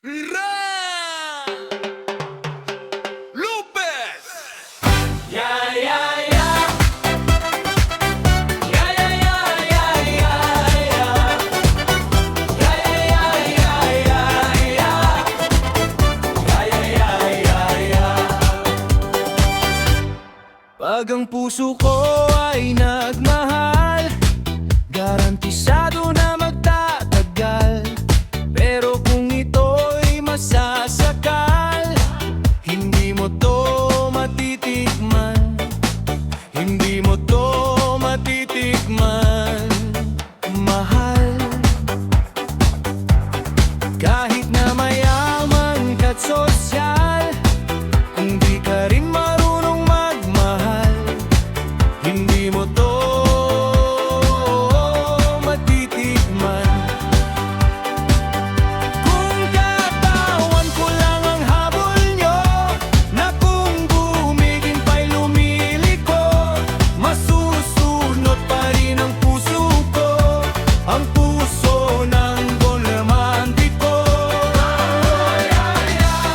Ra! Lupez! Yeah, yeah, yeah. Yeah, yeah, yeah, yeah, yeah, yeah. Yeah, yeah, yeah, yeah, yeah. Yeah, yeah, yeah, yeah. Pag ang puso ko ay nagmahal, garantisado na magtatagal. Pero kung ito'y masasakal, hindi mo to matitikman. Hindi mo to matitikman. Mahal, kahit na mayaman ka't sosyal, kung di ka rin marunong magmahal, hindi mo to matitikman. Kung katawan ko lang ang habol nyo, na kung bumiging pa'y lumiliko, masusunod pa rin ang puso ko, ang puso ng bolemantiko. Yeah, yeah.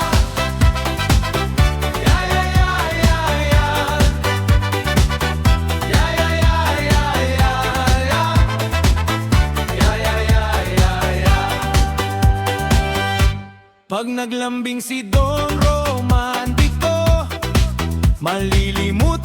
Yeah, yeah, yeah, yeah, yeah. Yeah, yeah, yeah, yeah, yeah, yeah. Yeah, yeah, yeah, yeah, yeah. Pag naglambing si Don Romantiko, malilimutan